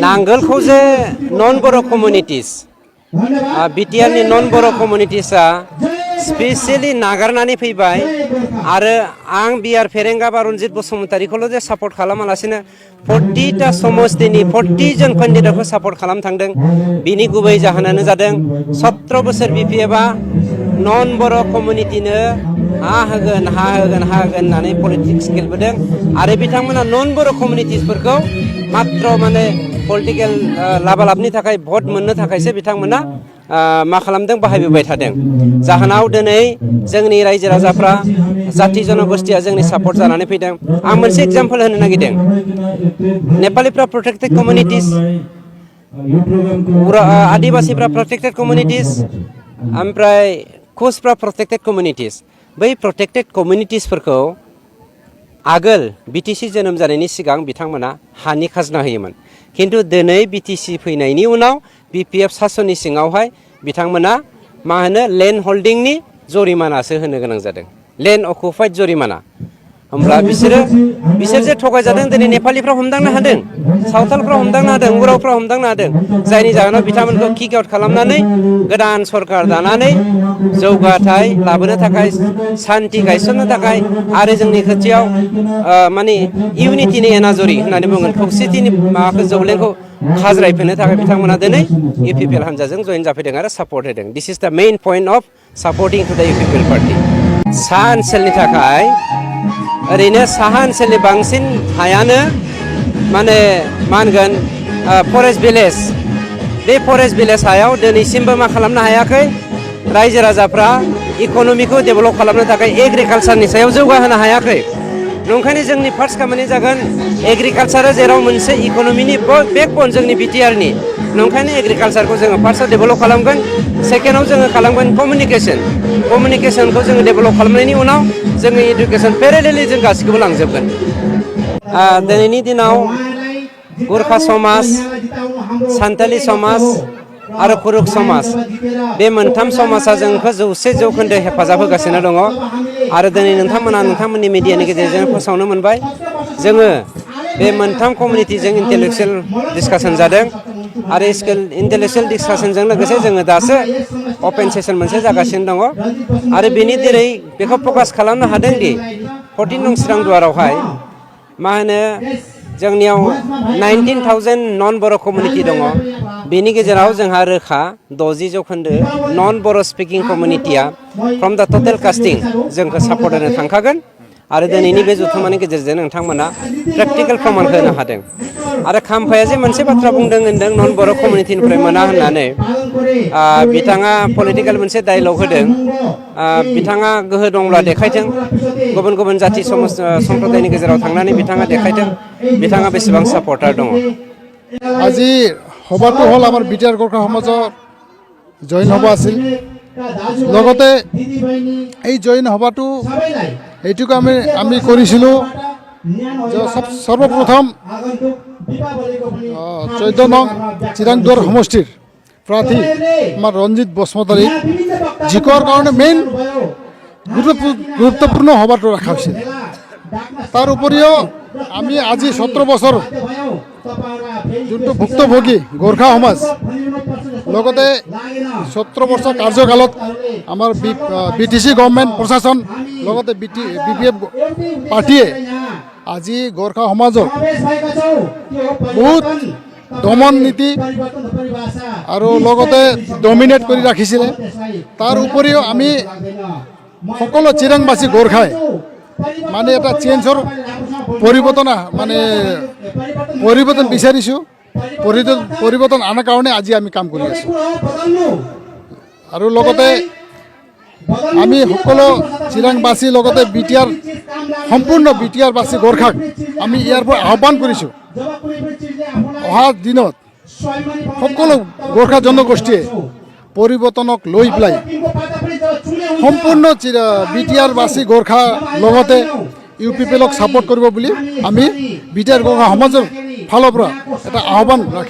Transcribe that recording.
नांगोलखौ जे नन बर' कमिउनिटिस बिटिआर नि नन बर' कमिउनिटिसआ स्पेसियली नागारनानै फैबाय आरो आं बिआर फेरेंगा बा रनजित बसुमतारीखौल' जे सापर्ट खालामालासिनो 40टा समस्तिनि 40 जन केन्डिडेटखौ सापर्ट खालाम थांदों। बिनि गुबै जाहोनानो जादों 17 बोसोर बिपिएफआ नन बर' कमिउनिटिनो हा होगोन होननानै पलिटिक्स गेलेबोदों आरो बिथांमोना नन बर' कमिउनिटिसफोरखौ मात्र माने पलिटिकल लाबालाबनि थाखाय भट मोननो थाखायसो बिथांमोना मा खालामदों बाहायबोबाय थादों। जाहोनाव दिनै जोंनि रायजो राजाफ्रा जाति जनगोष्ठीया जोंनि सापर्ट जानानै फैदों। आं मोनसे एग्जाम्पल होनो नागिरदों। नेपालीफ्रा प्रोटेक्टेड कमिउनिटिस, आदिवासीफ्रा प्रोटेक्टेड कमिउनिटिस, ओमफ्राय कुसफ्रा प्रोटेक्टेड कमिउनिटिस। बै प्रोटेक्टेड कमिउनिटिसफोरखौ आगोल बिटिसि जोनोम जानायनि सिगां बिथांमोना हानि खाजोना होयोमोन। किन्तु दिनै बिटिसि फैनायनि उनाव बिपिएफ सासननि सिङावहाय बिथांमोना मा होनो लेन्ड हल्डिंनि जरिमानासो होनो गोनां जादों, लेन्ड अकुपाइड जरिमाना। होमब्ला बिसोर जे थगायजादों दिनै नेपालिफ्रा हमदांनो हादों, सावथालफ्रा हमदांनो हादों, उरावफ्रा हमदांनो हादों। जायनि जाहोनाव बिथांमोनखौ किक आउट खालामनानै गोदान सरकार दानानै जौगाथाय लाबोनो थाखाय, सान्थि गायसननो थाखाय आरो जोंनि खाथियाव माने इउनिटिनि एनाजरि होननानै बुंगोन, खौसेथिनि माबाखौ जौलेंखौ खाज्रायफिननो थाखाय बिथांमोना दिनै इउपिपिएल हान्जाजों जइन जाफैदों आरो सापर्ट होदों। दिस इज द मेइन पइन्ट अफ सापर्टिं टु द इउपिपिएल पार्टि। सा ओनसोलनि थाखाय ओरैनो साहा ओनसोलनि बांसिन हायानो माने मा होनगोन फरेस्ट भिलेज। बे फरेस्ट भिलेज हायाव दिनैसिमबो मा खालामनो हायाखै, रायजो राजाफ्रा इक'नमिखौ डेभेलप खालामनो थाखाय एग्रिकालसारनि सायाव जौगाहोनो हायाखै। नंखायनो जोंनि फार्स्ट खामानि जागोन एग्रिकालसारा जेराव मोनसे इक'नमिनि बेकबन जोंनि बिटिआरनि, नंखायनो एग्रिकालसारखौ जोङो फार्स्टआव डेभेलप खालामगोन। सेकेन्डआव जोङो खालामगोन कमिउनिकेसनखौ जोङो डेभेलप खालामनायनि उनाव जोङो इडुकेसन पेरेलेलि जों गासिखौबो लांजोबगोन। दिनैनि दिनाव गुरखा समाज, सान्थालि समाज आरो कुरुक समाज, बे मोनथाम समाजा जोंखौ 100% हेफाजाब होगासिनो दङ। आरो दिनै नोंथांमोना नोंथांमोननि मिडियानि गेजेरजों फोसावनो मोनबाय, जोङो बे मोनथाम कमिउनिटिजों इन्टेलेक्सुयेल डिसकासन जादों आरो इन्टेलेक्सुयेल डिसकासनजों लोगोसे जोङो दासो अपेन सेसन मोनसे जागासिनो दङ। आरो बेनि दिनै बेखौ फकास खालामनो हादों दि 14 नं सिरांदुवारावहाय मा होनो जोंनियाव 19,000 नन बर' कमिउनिटि दङ। बेनि गेजेराव जोंहा रोखा 60% नन बर' स्पिकिं कमिउनिटिया फ्रम द टटेल कास्टिं जोंखौ सापर्ट होनो थांखागोन। आरो दिनैनि बे जथुम्मानि गेजेरजों नोंथांमोना प्रेक्टिकेल प्रमानखौ होनो हादों। आरो खाम्फाया जे मोनसे बाथ्रा होनदों नन बर' कमिउनिटिनिफ्राय मोना होननानै, बिथाङा पलिटिकेल मोनसे डायलग होदों। बिथाङा गोहो दंब्ला देखायथों, गुबुन गुबुन जाति सम्प्रदायनि गेजेराव थांनानै बिथाङा देखायथों बिथाङा बेसेबां सापर्टार दङ। আজি সভাটো হ'ল আমাৰ বিটিআৰ গোৰ্খা সমাজৰ জইন সভা আছিল। লগতে এই জইন সভাটো এইটোকে আমি কৰিছিলোঁ যে সৰ্বপ্ৰথম 14 নং চিৰাংদুৱাৰ সমষ্টিৰ প্ৰাৰ্থী আমাৰ ৰঞ্জিত বসুমতাৰী জিকৰ কাৰণে মেইন গুৰুত্বপূৰ্ণ সভাটো ৰখা হৈছিল। তাৰ উপৰিও আমি আজি 17 বছৰ যোনটো ভুক্তভোগী গোৰ্খা সমাজ, লগতে 17 বছৰ কাৰ্যকালত আমাৰ বিটিচি গভৰ্ণমেণ্ট প্ৰশাসন লগতে বিপিএফ পাৰ্টীয়ে আজি গোৰ্খা সমাজক বহুত দমন নীতি আৰু লগতে ডমিনেট কৰি ৰাখিছিলে। তাৰ উপৰিও আমি সকলো চিৰাংবাসী গোৰ্খাই মানে এটা চেঞ্জৰ পৰিৱৰ্তন বিচাৰিছোঁ। পৰিৱৰ্তন আনাৰ কাৰণে আজি আমি কাম কৰি আছোঁ। আৰু লগতে আমি সকলো চিৰাংবাসী লগতে সম্পূৰ্ণ বিটিআৰবাসী গোৰ্খাক আমি ইয়াৰ পৰা আহ্বান কৰিছোঁ, অহা দিনত সকলো গোৰ্খা জনগোষ্ঠীয়ে পৰিৱৰ্তনক লৈ পেলাই সম্পূৰ্ণ বিটিআৰবাসী গোৰ্খা লগতে ইউপিপিএলক ছাপোৰ্ট কৰিব বুলি আমি বিটিআৰ গোৰ্খা সমাজৰ ফালৰ পৰা এটা আহ্বান ৰাখি